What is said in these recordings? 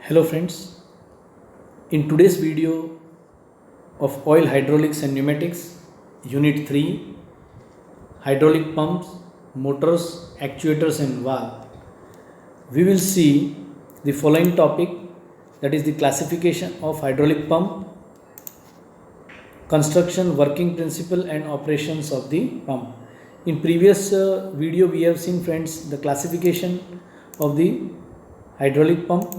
Hello friends, in today's video of oil hydraulics and pneumatics, Unit 3, hydraulic pumps, motors, actuators and valve, we will see the following topic, that is the classification of hydraulic pump, construction, working principle and operations of the pump. In previous video we have seen friends the classification of the hydraulic pump.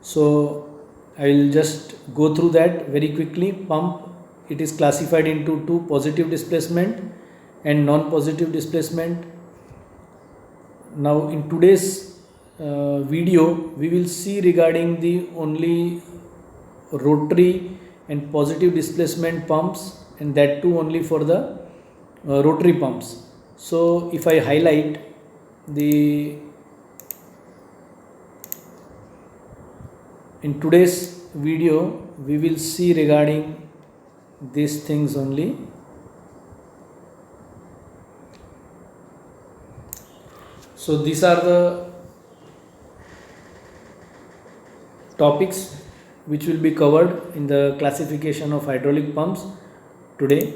So I will just go through that very quickly. Pump, it is classified into two: positive displacement and non-positive displacement. Now in today's video we will see regarding the only rotary and positive displacement pumps, and that too only for the rotary pumps. So if I highlight the in today's video we will see regarding these things only. So these are the topics which will be covered in the classification of hydraulic pumps today.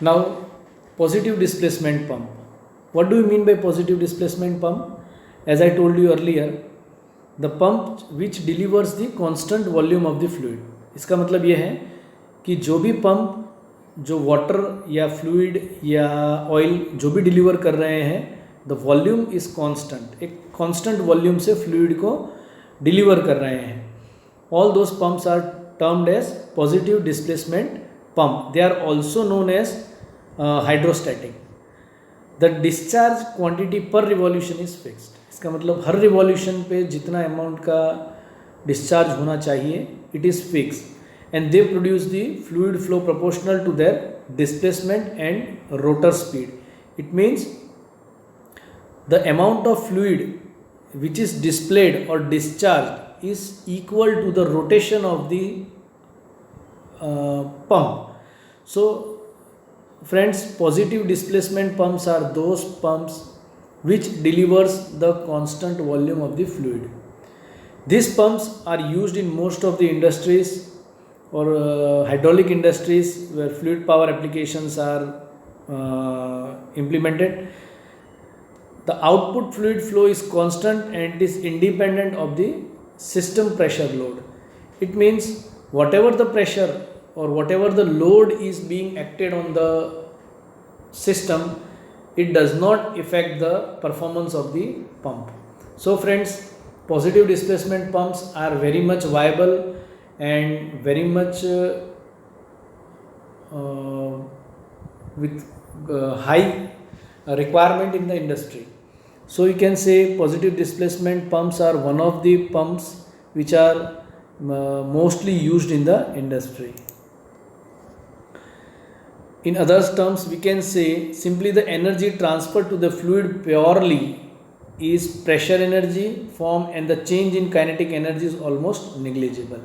Now, positive displacement pump. What do you mean by positive displacement pump? As I told you earlier, the pump which delivers the constant volume of the fluid. इसका मतलब ये है कि जो भी pump जो water या fluid या ऑयल जो भी डिलीवर कर रहे हैं, द वॉल्यूम इज कांस्टेंट, एक कांस्टेंट वॉल्यूम से फ्लूइड को डिलीवर कर रहे हैं. All those pumps are termed as positive displacement pump. They are also known as hydrostatic. The discharge quantity per revolution is fixed. इसका मतलब हर रिवॉल्यूशन पे जितना अमाउंट का डिस्चार्ज होना चाहिए it is fix, and they produce the fluid flow proportional to their displacement and rotor speed. It means the amount of fluid which is displayed or discharged is equal to the rotation of the pump. So friends, positive displacement pumps are those pumps which delivers the constant volume of the fluid. These pumps are used in most of the industries or hydraulic industries where fluid power applications are implemented. The output fluid flow is constant and it is independent of the system pressure load. It means whatever the pressure or whatever the load is being acted on the system, it does not affect the performance of the pump. So friends, positive displacement pumps are very much viable and very much with high requirement in the industry. So you can say positive displacement pumps are one of the pumps which are mostly used in the industry. In other terms, we can say simply the energy transferred to the fluid purely is pressure energy form, and the change in kinetic energy is almost negligible.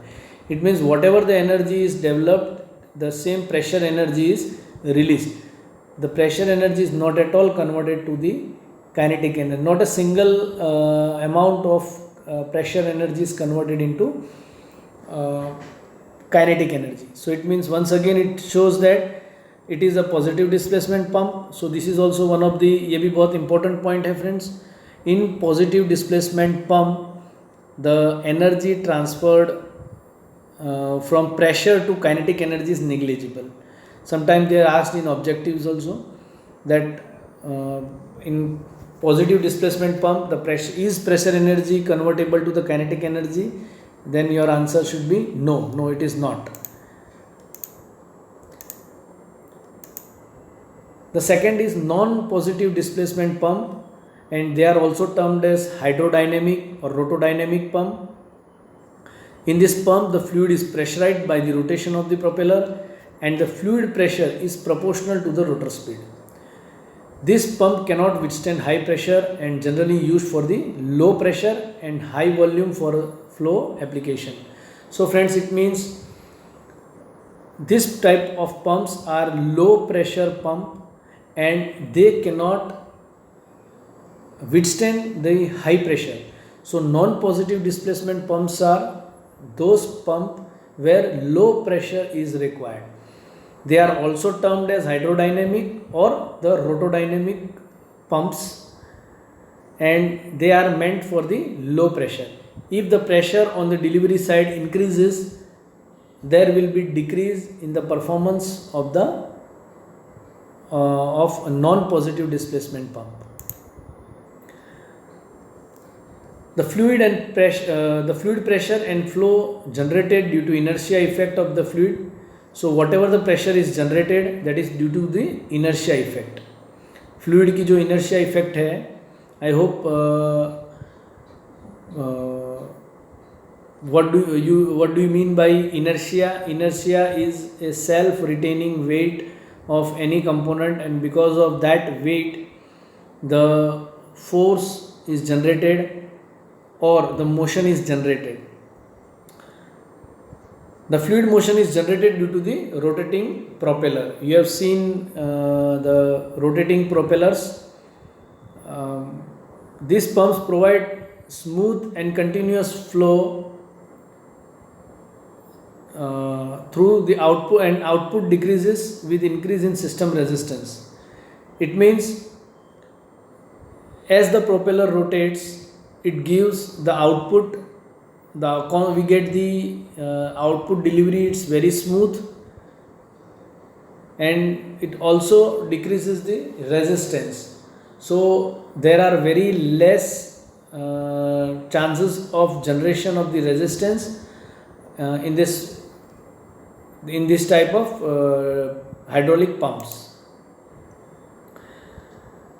It means whatever the energy is developed, the same pressure energy is released. The pressure energy is not at all converted to the kinetic energy. Not a single amount of pressure energy is converted into kinetic energy. So it means once again it shows that it is a positive displacement pump. So this is also one of the, ये भी बहुत important point है friends. In positive displacement pump, the energy transferred from pressure to kinetic energy is negligible. Sometimes they are asked in objectives also that in positive displacement pump the pressure energy convertible to the kinetic energy. Then your answer should be no, it is not. The second is non-positive displacement pump, and they are also termed as hydrodynamic or rotodynamic pump. In this pump, the fluid is pressurized by the rotation of the propeller and the fluid pressure is proportional to the rotor speed. This pump cannot withstand high pressure and generally used for the low pressure and high volume for flow application. So friends, it means this type of pumps are low pressure pump and they cannot withstand the high pressure. So non-positive displacement pumps are those pumps where low pressure is required. They are also termed as hydrodynamic or the rotodynamic pumps, and they are meant for the low pressure. If the pressure on the delivery side increases, there will be decrease in the performance of the of a non-positive displacement pump. The fluid pressure and flow generated due to inertia effect of the fluid. So whatever the pressure is generated, that is due to the inertia effect. Fluid की जो inertia effect है, I hope what do you mean by inertia? Inertia is a self-retaining weight of any component, and because of that weight, the force is generated or the motion is generated. The fluid motion is generated due to the rotating propeller. You have seen the rotating propellers. These pumps provide smooth and continuous flow through the output, and output decreases with increase in system resistance. It means as the propeller rotates, it gives the output, we get the output delivery, it's very smooth, and it also decreases the resistance. So there are very less chances of generation of the resistance in this type of hydraulic pumps.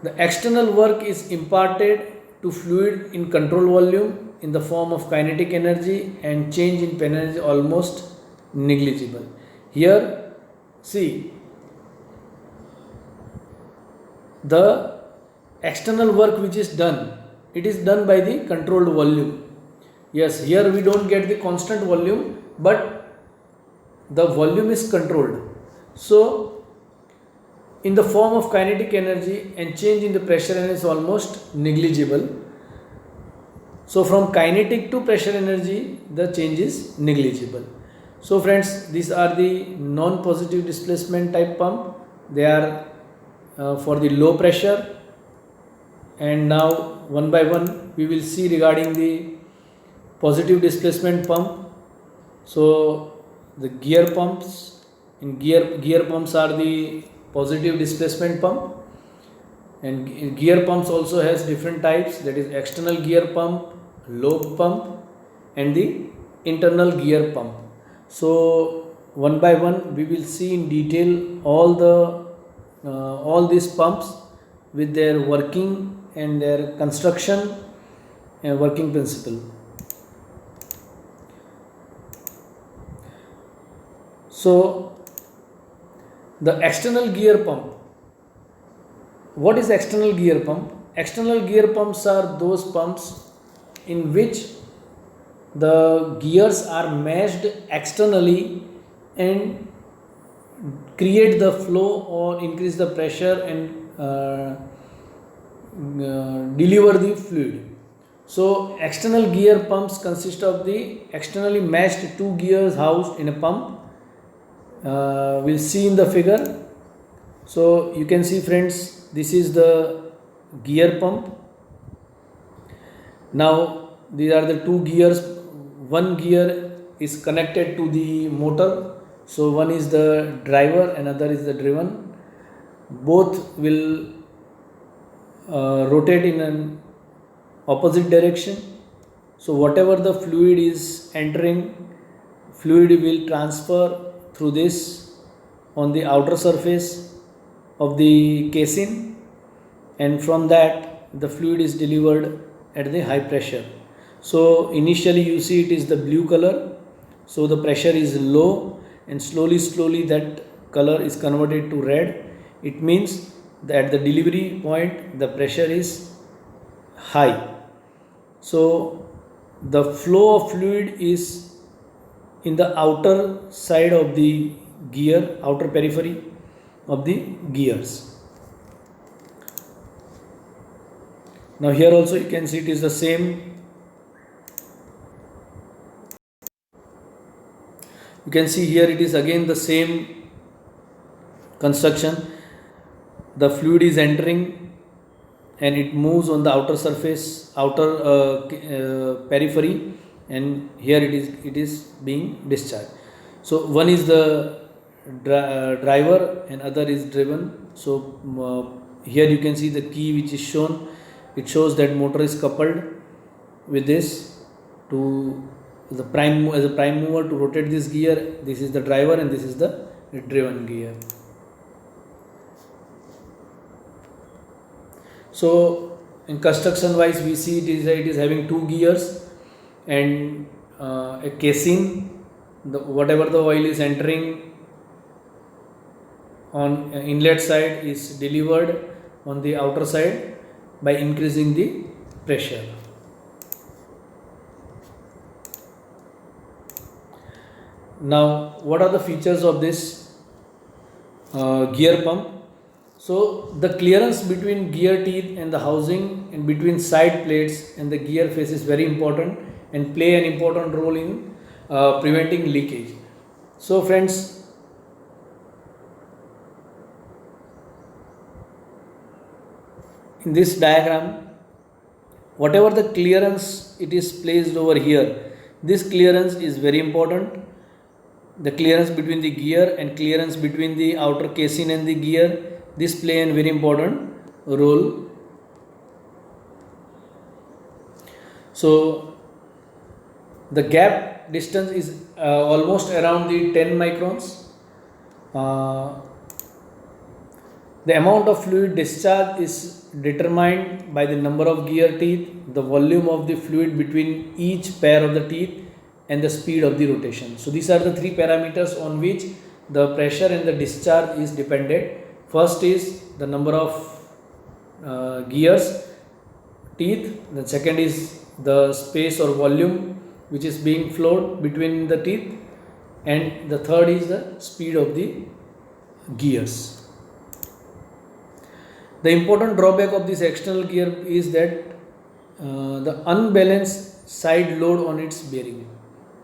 The external work is imparted to fluid in control volume in the form of kinetic energy, and change in energy almost negligible. Here, see, the external work which is done, it is done by the controlled volume. Yes, here we don't get the constant volume, but the volume is controlled. So in the form of kinetic energy, and change in the pressure energy is almost negligible. So from kinetic to pressure energy, the change is negligible. So friends, these are the non-positive displacement type pump. They are for the low pressure, and now one by one we will see regarding the positive displacement pump. So the gear pumps, in gear pumps are the positive displacement pump, and gear pumps also has different types, that is external gear pump, lobe pump, and the internal gear pump. So one by one we will see in detail all these pumps with their working and their construction and working principle. So the external gear pump. What is external gear pump? External gear pumps are those pumps in which the gears are meshed externally and create the flow or increase the pressure and deliver the fluid. So external gear pumps consist of the externally meshed two gears housed in a pump. We'll see in the figure. So you can see, friends, this is the gear pump. Now these are the two gears. One gear is connected to the motor, so one is the driver, another is the driven. Both will rotate in an opposite direction. So whatever the fluid is entering, fluid will transfer through this on the outer surface of the casing, and from that the fluid is delivered at the high pressure. So initially you see it is the blue color, so the pressure is low, and slowly that color is converted to red. It means that at the delivery point the pressure is high. So the flow of fluid is in the outer side of the gear, outer periphery of the gears. Now here also you can see it is the same. You can see here it is again the same construction. The fluid is entering and it moves on the outer surface, outer periphery, and here it is being discharged. So one is the driver and other is driven. So here you can see the key which is shown. It shows that motor is coupled with this to the prime, as a prime mover to rotate this gear. This is the driver and this is the driven gear. So in construction wise we see it is having two gears and a casing. Whatever the oil is entering on inlet side is delivered on the outer side by increasing the pressure. Now what are the features of this gear pump? So the clearance between gear teeth and the housing and between side plates and the gear face is very important and play an important role in preventing leakage. So friends, in this diagram, whatever the clearance it is placed over here, this clearance is very important. The clearance between the gear and clearance between the outer casing and the gear, this play a very important role. So the gap distance is almost around the 10 microns. The amount of fluid discharge is determined by the number of gear teeth, the volume of the fluid between each pair of the teeth, and the speed of the rotation. So these are the three parameters on which the pressure and the discharge is dependent. First is the number of gears, teeth. The second is the space or volume which is being flowed between the teeth, and the third is the speed of the gears. The important drawback of this external gear is that the unbalanced side load on its bearing.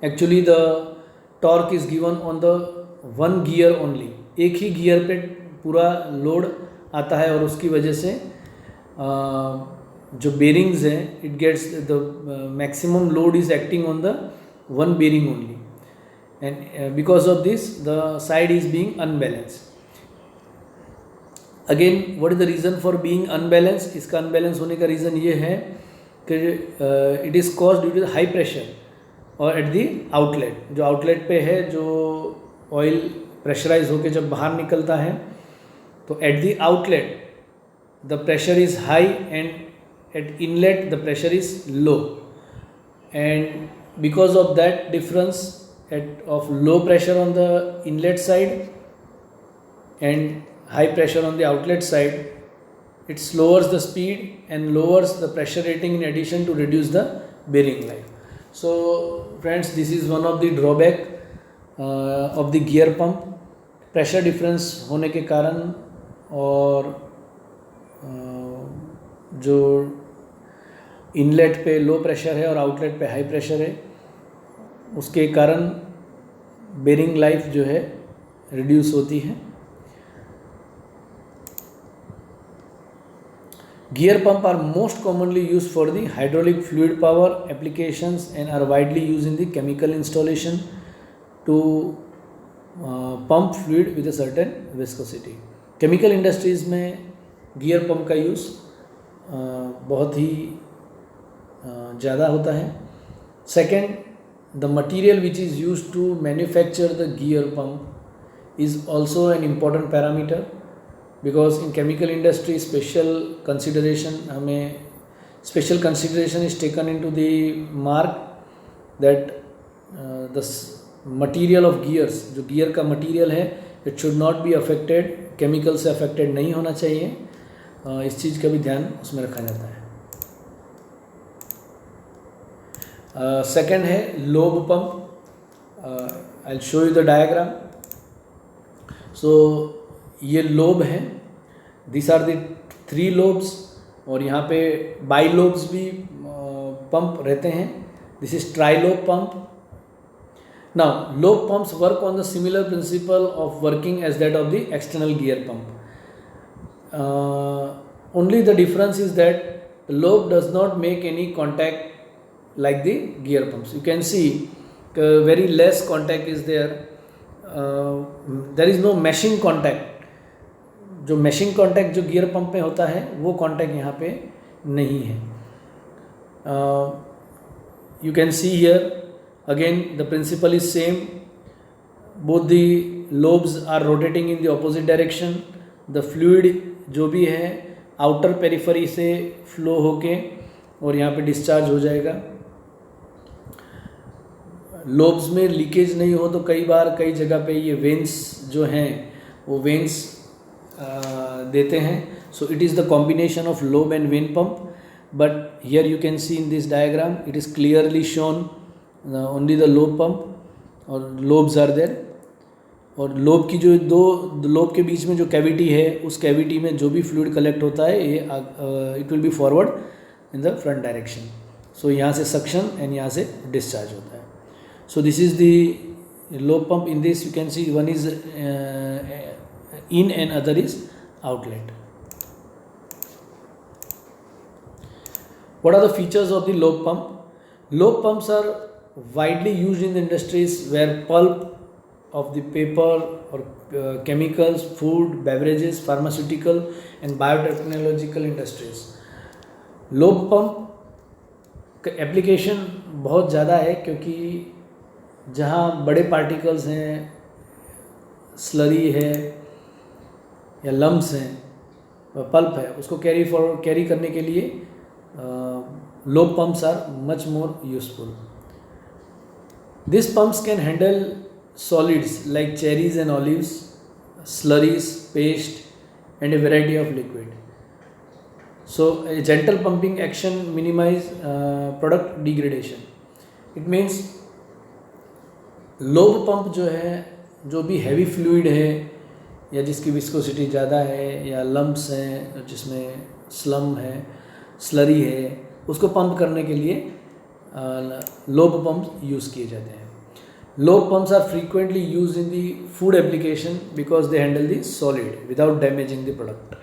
Actually the torque is given on the one gear only. एक ही gear पे पूरा load आता है और उसकी वजह से जो बेरिंग्स हैं, it gets the maximum load is acting on the one bearing only, and because of this the side is being unbalance. Again what is the reason for being unbalance? इसका unbalance होने का reason ये है कि it is cause due to the high pressure और at the outlet. जो outlet पे है, जो ऑयल प्रेशराइज होकर जब बाहर निकलता है, तो eight the outlet the pressure is high and eight inlet the pressure is low, and because of that difference at of low pressure on the inlet side and high pressure on the outlet side, it lowers the speed and lowers the pressure rating in addition to reduce the bearing life. So friends, this is one of the drawback of the gear pump. pressure difference होने के कारण और जो inlet पे low pressure है और outlet पे high pressure है, उसके कारण बेरिंग लाइफ जो है रिड्यूस होती है. Gear pump are most commonly used for the hydraulic fluid power applications and are widely used in the chemical installation to pump fluid with a certain viscosity. Chemical industries में gear pump का use बहुत ही ज़्यादा होता है. Second, the material which is used to manufacture the gear pump is also an important parameter. Because in chemical industry special consideration is taken into the mark that the material of gears, जो gear का material है, it should not be affected, chemical से affected नहीं होना चाहिए. इस चीज़ का भी ध्यान उसमें रखा जाता है. Second है lobe pump. I'll show you the diagram. So ये लोब हैं. दिस आर द 3 लोब्स और यहाँ पे बाइलोब्स भी पंप रहते हैं. This is trilobe pump. Now lobe pumps work on the similar principle of working as that of the external gear pump. Only the difference is that the lobe does not make any contact like the gear pumps. You can see very less contact is there. There is no meshing contact. जो meshing contact जो gear pump में होता है वो contact यहाँ पे नहीं है. You can see here again the principle is same. Both the lobes are rotating in the opposite direction. The fluid जो भी है आउटर पेरिफेरी से फ्लो होके और यहाँ पे डिस्चार्ज हो जाएगा. लोब्स में लीकेज नहीं हो तो कई बार कई जगह पे ये वेन्स जो हैं वो वेन्स देते हैं. So it is the combination of lobe and when pump. But here you can C in this diagram it is clearly shown only the lobe pump और लोब्स आर देयर. और lobe की जो दो lobe के बीच में जो cavity है उस कैविटी में जो भी फ्लूइड कलेक्ट होता है ये it will be forward in the front direction. So यहाँ से सक्शन एंड यहाँ से डिस्चार्ज होता है. So this is the lobe pump. In this you can see one is in and other is outlet. What are the features of the lobe pump? Lobe pumps are widely used in the industries where pulp of the paper or chemicals, food, beverages, pharmaceutical and biotechnological industries. Lobe pump का application बहुत ज़्यादा है क्योंकि जहाँ बड़े particles हैं, slurry है या लम्स हैं, पल्प है, उसको कैरी करने के लिए lobe pumps are much more useful. These pumps can handle solids like cherries and olives, slurries, paste, and a variety of liquid. So a gentle pumping action minimize product degradation. It means lobe pump जो है, जो भी heavy fluid है या जिसकी viscosity ज़्यादा है या लम्प्स हैं जिसमें स्लम है, स्लरी है, उसको पंप करने के लिए लोब पंप यूज़ किए जाते हैं. Lobe pumps are frequently use in the food application because they handle the solid without damaging the product.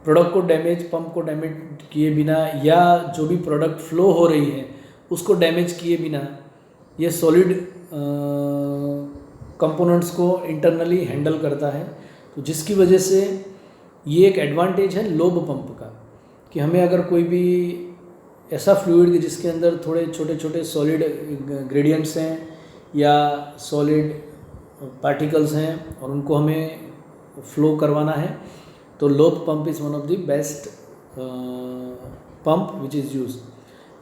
Product को डैमेज, पंप को डैमेज किए बिना या जो भी प्रोडक्ट फ्लो हो रही है उसको डैमेज किए बिना ये सॉलिड कंपोनेंट्स को इंटरनली हैंडल करता है. तो जिसकी वजह से ये एक एडवांटेज है लोब पंप का कि हमें अगर कोई भी ऐसा फ्लूइड जिसके अंदर थोड़े छोटे छोटे सॉलिड ग्रेडियंट्स हैं या सॉलिड पार्टिकल्स हैं और उनको हमें फ्लो करवाना है तो lobe pump is one of the best pump which is use.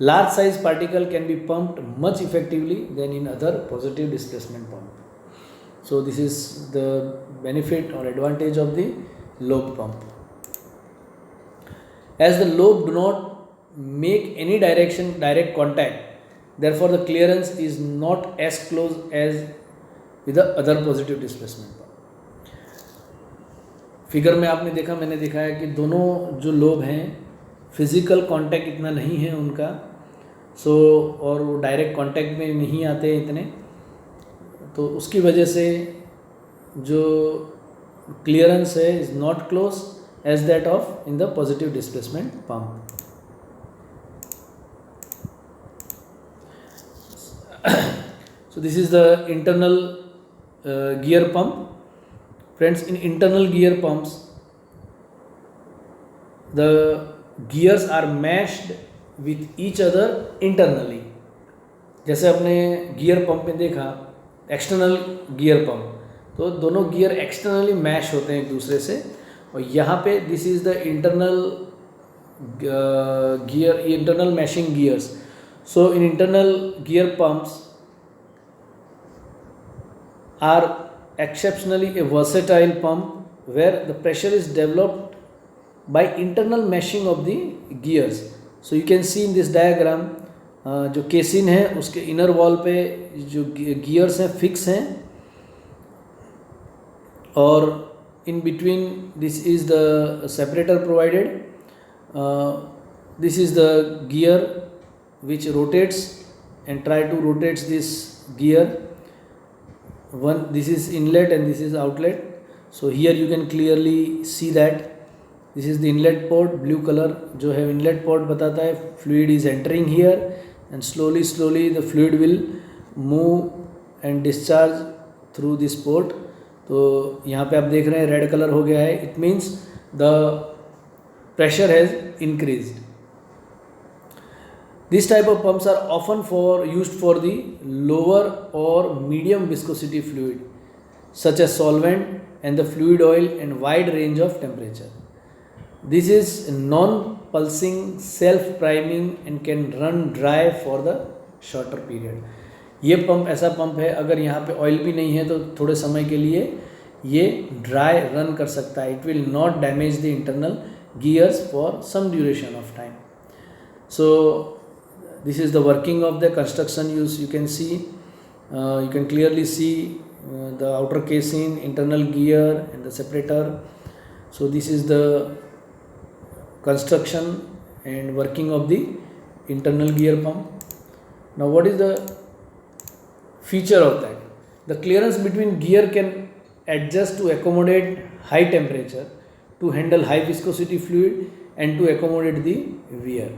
Large size particle can be pumped much effectively then in other positive displacement pump. So this is the benefit और advantage of the lobe pump. As the lobe do not make any direct contact, therefore the clearance is not as close as with the other positive displacement pump. Figure में आपने देखा, मैंने दिखाया कि दोनों जो lobe हैं फिजिकल कांटेक्ट इतना नहीं है उनका, सो और वो डायरेक्ट कांटेक्ट में नहीं आते इतने, तो उसकी वजह से जो क्लियरेंस है is not close as that of in the positive displacement pump. So this is the internal gear pump. Friends, in internal gear pumps the gears are meshed with each other internally. जैसे आपने gear pump में देखा external gear pump, तो दोनों gear externally mash होते हैं एक दूसरे से, और यहाँ पे this is the internal gear, internal meshing gears. So in internal gear pumps are exceptionally a versatile pump where the pressure is developed by internal meshing of the gears. So you can see in this diagram जो casein है उसके inner wall पे जो gears हैं fix हैं, और in between this is the separator provided, This is the gear which rotates, and try to rotate this gear. This is inlet and this is outlet. So here you can clearly see that this is the inlet port. Blue color जो है inlet port बताता है fluid is entering here, and slowly the fluid will move and discharge through this port. तो यहाँ पे आप देख रहे हैं रेड कलर हो गया है. It means the pressure has increased. These type of pumps are often used for the lower or medium viscosity fluid such as solvent and the fluid oil and wide range of temperature. This is non-pulsing, self-priming and can run dry for the shorter period. ये pump ऐसा pump है, अगर यहाँ पे oil भी नहीं है तो थोड़े समय के लिए ये ड्राई रन कर सकता है. It will not damage the internal gears for some duration of time. So this is the working of the construction. You can see, you can clearly see the outer casing, internal gear and the separator. So this is the construction and working of the internal gear pump. Now what is the feature of that? The clearance between gear can adjust to accommodate high temperature, to handle high viscosity fluid and to accommodate the wear.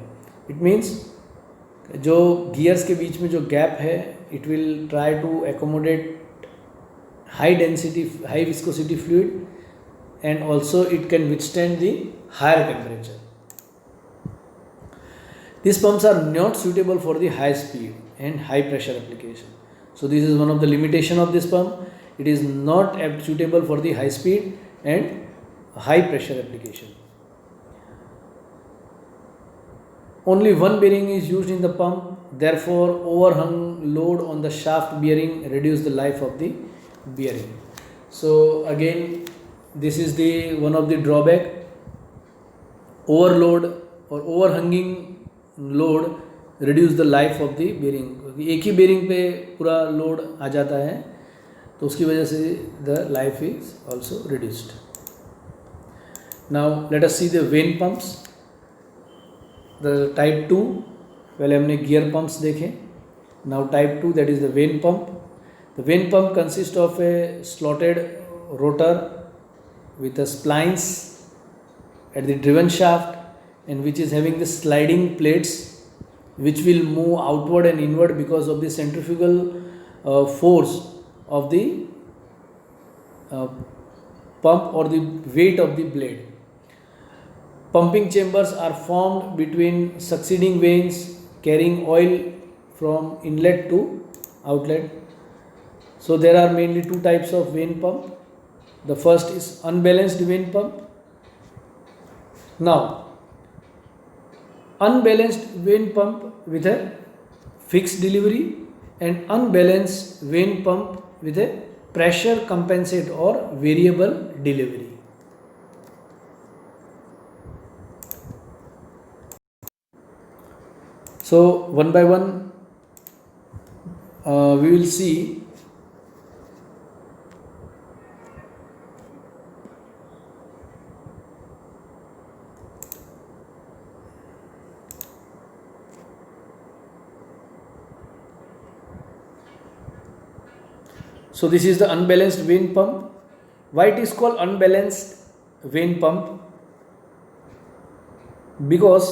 It means जो gears के बीच में जो gap है, it will try to accommodate high density, high viscosity fluid, and also it can withstand the higher temperature. These pumps are not suitable for the high speed and high pressure application. So this is one of the limitation of this pump. It is not suitable for the high speed and high pressure application. Only one bearing is used in the pump, therefore overhung load on the shaft bearing reduce the life of the bearing. So again, this is the one of the drawback. Overload or overhanging load reduce the life of the bearing. क्योंकि एक ही bearing पे पूरा load आ जाता है, तो उसकी वजह से the life is also reduced. Now let us see the when pumps. The type 2, पहले हमने गियर पंप्स देखे. Now type 2, that is the when pump. The when pump consist of A slotted rotor with splines at the driven shaft, and which is having the sliding plates which will move outward and inward because of the centrifugal force of the pump or the weight of the blade. Pumping chambers are formed between succeeding vanes carrying oil from inlet to outlet. So there are mainly two types of vane pump. The first is unbalanced vane pump. Now unbalanced vane pump with a fixed delivery and unbalanced vane pump with a pressure compensate or variable delivery. So one by one we will see So this is the unbalanced vane pump. Why it is called unbalanced vane pump? Because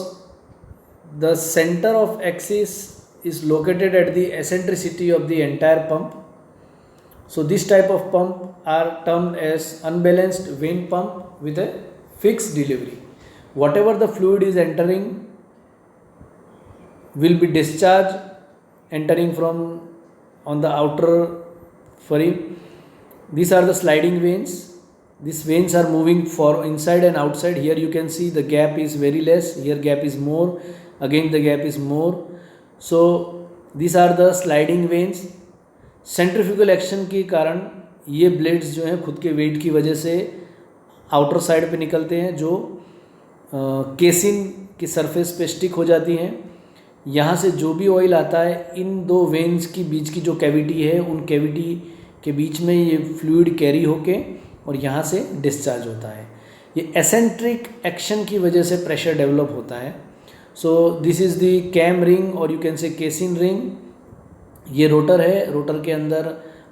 the center of axis is located at the eccentricity of the entire pump. So this type of pump are termed as unbalanced vane pump with a fixed delivery. Whatever the fluid is entering will be discharged entering from on the outer. These are the sliding vanes. These vanes are moving for inside and outside. Here you can see the gap is very less. Here gap is more. Again the gap is more. So these are the sliding vanes. Centrifugal action के कारण ये blades जो हैं खुद के weight की वजह से outer side पे निकलते हैं, जो casing की surface पे stick हो जाती हैं. यहाँ से जो भी ऑयल आता है, इन दो वेन्स की बीच की जो कैविटी है, उन कैविटी के बीच में ये फ्लूइड कैरी होके और यहाँ से डिस्चार्ज होता है. ये एसेंट्रिक एक्शन की वजह से प्रेशर डेवलप होता है. So this is the cam ring और you can say casing ring. ये रोटर है, रोटर के अंदर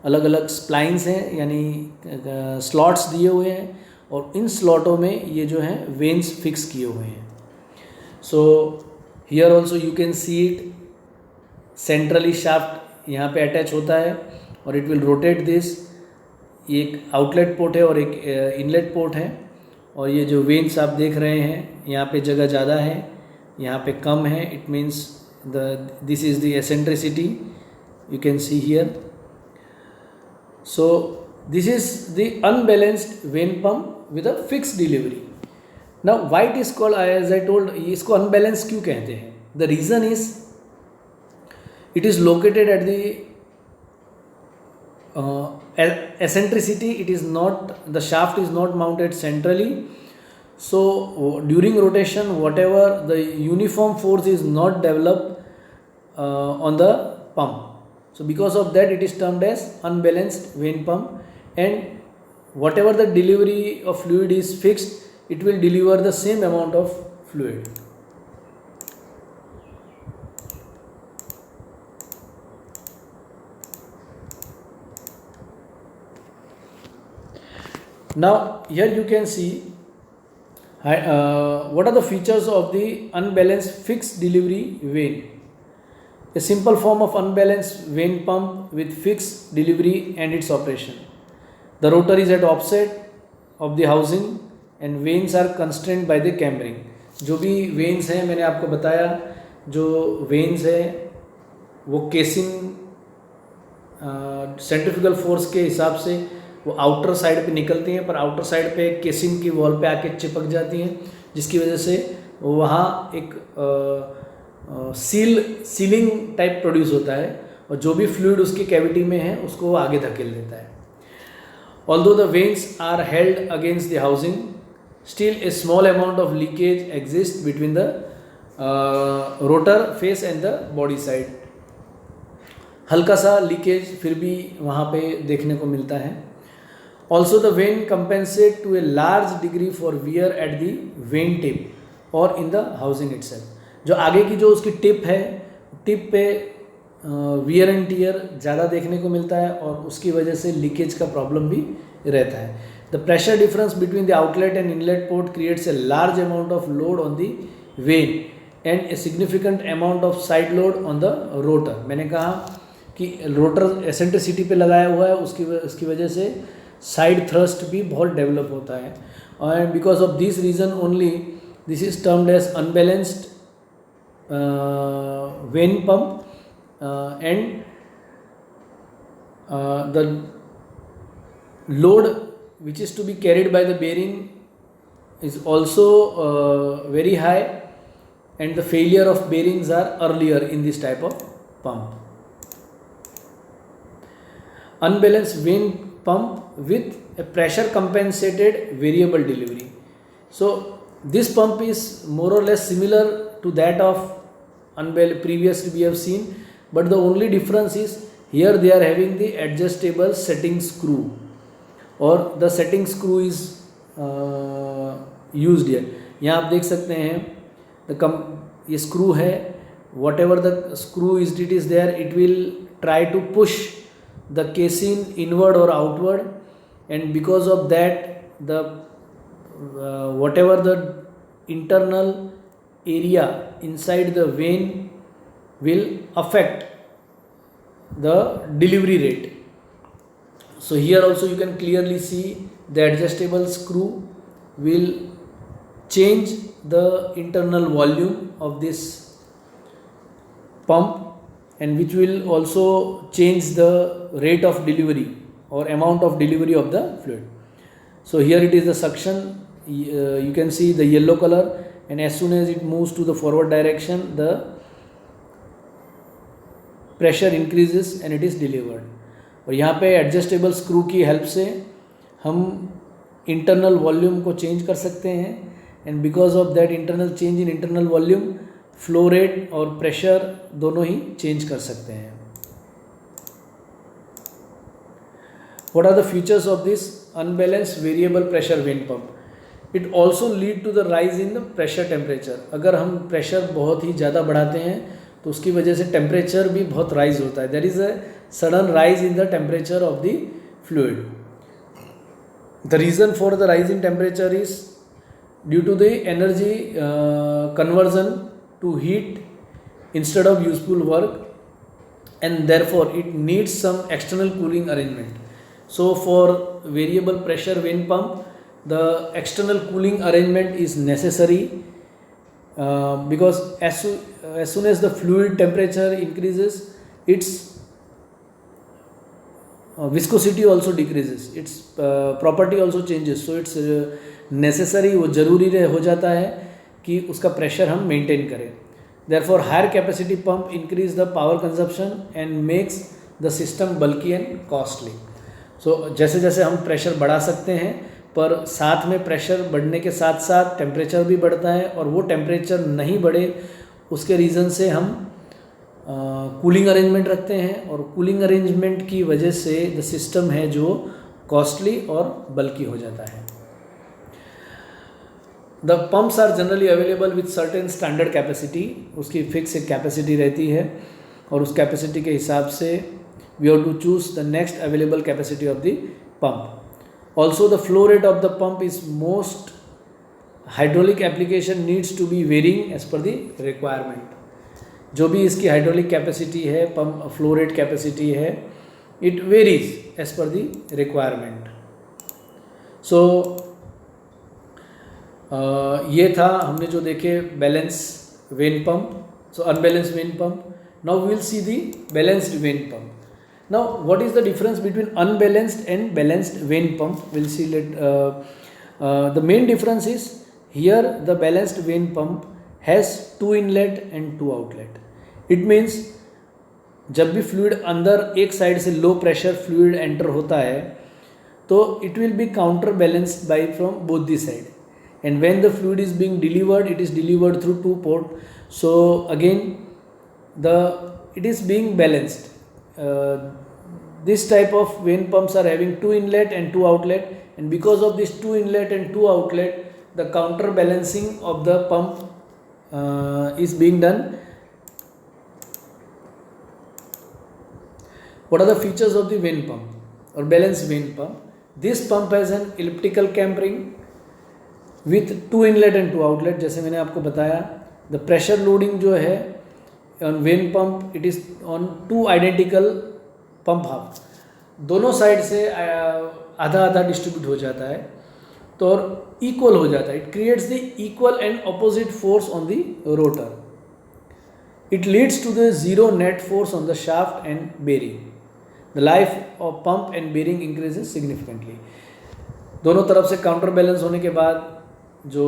अलग अलग स्प्लाइंस हैं यानी स्लॉट्स दिए हुए हैं और इन स्लॉटों में ये जो हैं वेन्स फिक्स किए हुए हैं. So here also you can see it, centrally shaft यहाँ पे अटैच होता है और इट विल रोटेट दिस. ये एक आउटलेट पोर्ट है और एक इनलेट पोर्ट है. और ये जो वेन्स आप देख रहे हैं यहाँ पे जगह ज़्यादा है, यहाँ पे कम है. It means this is the eccentricity you can see here. So this is the unbalanced vein pump with a fixed delivery. Now why it is called, as I told, इसको unbalanced क्यों कहते हैं? The reason is it is located at the eccentricity. It is not, the shaft is not mounted centrally. So during rotation whatever the uniform force is not developed on the pump. So because of that it is termed as unbalanced vein pump, and whatever the delivery of fluid is fixed, it will deliver the same amount of fluid. Now here you can see what are the features of the unbalanced fixed delivery vein. A simple form of unbalanced vein pump with fixed delivery and its operation. The rotor is at offset of the housing and veins are constrained by the cam ring. जो भी veins हैं मैंने आपको बताया, जो veins है वो casing centrifugal force के हिसाब से वो आउटर साइड पे निकलती हैं, पर आउटर साइड पे केसिंग की वॉल पे आके चिपक जाती हैं, जिसकी वजह से वहाँ एक सीलिंग टाइप प्रोड्यूस होता है और जो भी फ्लूइड उसकी कैविटी में है उसको वो आगे धकेल देता है. Although the vanes are held against the housing, still a small amount of leakage exist between the rotor face and the body side. हल्का सा लीकेज फिर भी वहाँ पे देखने को मिलता है. Also the vane compensate to a large degree for wear at the vane tip और इन द हाउसिंग इटसेल्फ. जो आगे की जो उसकी टिप है, टिप पे वियर एंड टियर ज़्यादा देखने को मिलता है और उसकी वजह से लीकेज का प्रॉब्लम भी रहता है. The pressure difference between the outlet and inlet port creates a large amount of load on the when and a significant amount of side load on the rotor. मैंने कहा कि रोटर एसेंट्रिसिटी पे लगाया हुआ है, उसकी वजह से साइड थ्रस्ट भी बहुत डेवलप होता है. और because of this reason only this is termed as unbalanced vein pump and the load which is to be carried by the bearing is also very high and the failure of bearings are earlier in this type of pump. Unbalanced vein pump with a pressure compensated variable delivery. So this pump is more or less similar to that of previously we have seen, but the only difference is here they are having the adjustable setting screw or the setting screw is used here. यहाँ आप देख सकते हैं ये screw है, whatever the screw is it is there, it will try to push the casing inward or outward, and because of that the whatever the internal area inside the vein will affect the delivery rate. So here also you can clearly see the adjustable screw will change the internal volume of this pump and which will also change the rate of delivery or amount of delivery of the fluid. So here it is the suction, you can see the yellow color, and as soon as it moves to the forward direction the pressure increases and it is delivered. और यहाँ पे adjustable screw की help से हम internal volume को change कर सकते हैं and because of that internal change in internal volume flow rate और प्रेशर दोनों ही चेंज कर सकते हैं. What are the features of this unbalanced variable pressure vane pump? It also lead to the rise in the pressure temperature. अगर हम pressure बहुत ही ज़्यादा बढ़ाते हैं तो उसकी वजह से टेम्परेचर भी बहुत राइज होता है। There is a sudden rise in the temperature of the fluid. The reason for the rise in temperature is due to the energy conversion to heat instead of useful work, and therefore it needs some external cooling arrangement. So for variable pressure vane pump, the external cooling arrangement is necessary, because as soon as the fluid temperature increases, its viscosity also decreases, its property also changes. So it's necessary, वो ज़रूरी हो जाता है कि उसका pressure हम maintain करें। Therefore higher capacity pump increase the power consumption and makes the system bulky and costly. So जैसे जैसे हम प्रेशर बढ़ा सकते हैं, पर साथ में प्रेशर बढ़ने के साथ साथ टेम्परेचर भी बढ़ता है, और वो टेम्परेचर नहीं बढ़े उसके रीज़न से हम कूलिंग अरेंजमेंट रखते हैं, और कूलिंग अरेंजमेंट की वजह से द सिस्टम है जो कॉस्टली और बल्कि हो जाता है। The pumps are generally available with certain standard capacity, उसकी फिक्स एक कैपेसिटी रहती है, और उस कैपेसिटी के हिसाब से we have to choose the next available capacity of the pump. Also the flow rate of the pump is most hydraulic application needs to be varying as per the requirement. जो भी इसकी hydraulic capacity है, pump flow rate capacity है, it varies as per the requirement. So ये था हमने जो देखे balance vane pump, so unbalanced vane pump. Now we will see the balanced vane pump. Now what is the difference between unbalanced and balanced vane pump? Will see let the main difference is here the balanced vane pump has 2 inlet and 2 outlet. It means जब भी fluid अंदर एक side से low pressure fluid enter होता है तो it will B counter balanced bye from both the side, and when the fluid is being delivered, it is delivered through 2 port. So again it is being balanced. This type of vane pumps are having 2 inlet and 2 outlet, and because of this 2 inlet and 2 outlet, the counter balancing of the pump is being done. What are the features of the vane pump or balanced vane pump? This pump has an elliptical cam ring with 2 inlet and 2 outlet. जैसे मैंने आपको बताया, the pressure loading जो है on when pump, it is on 2 identical pump half, दोनों side से आधा आधा डिस्ट्रीब्यूट हो जाता है, तो और इक्वल हो जाता है। It creates the equal and opposite force on the rotor. It leads to the zero net force on the shaft and bearing. The life of pump and bearing increases significantly. दोनों तरफ से counter balance होने के बाद जो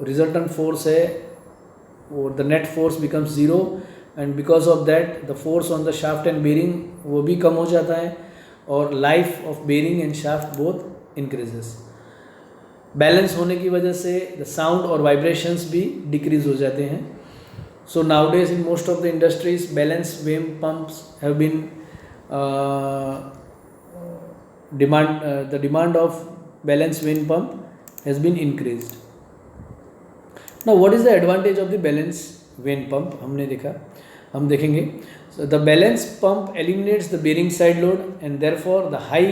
resultant force है वो the net force becomes zero, and because of that the force on the shaft and bearing वो भी कम हो जाता है, और life of bearing and shaft both increases. Balance होने की वजह से द साउंड और वाइब्रेशंस भी डिक्रीज हो जाते हैं। So nowadays in most of the industries balance vane pumps have been the demand of balanced vane pump has been increased. Now what is the advantage of the balanced vane pump? हमने देखा, हम देखेंगे। So the balanced pump eliminates the bearing side load, and therefore the high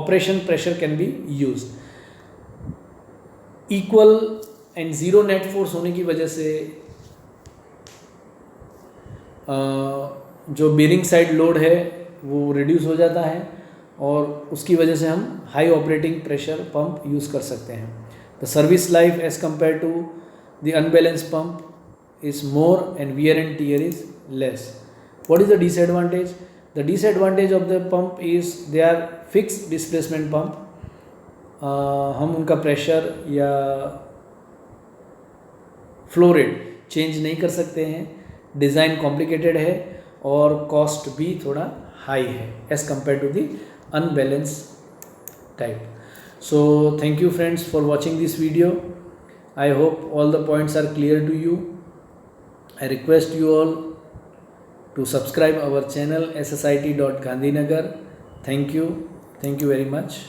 operation pressure can be used. Equal and zero net force होने की वजह से जो bearing side load है वो रिड्यूस हो जाता है, और उसकी वजह से हम high operating pressure pump use कर सकते हैं। The service life as compare to the unbalanced pump is more and wear and tear is less. What is the disadvantage? The disadvantage of the pump is they are fix displacement pump. हम उनका pressure या flow rate change नहीं कर सकते हैं, design complicated है, और cost भी थोड़ा हाई है as compare to the unbalanced type. So thank you friends for watching this video. I hope all the points are clear to you. I request you all to subscribe our channel ssit.gandhinagar. Thank you very much.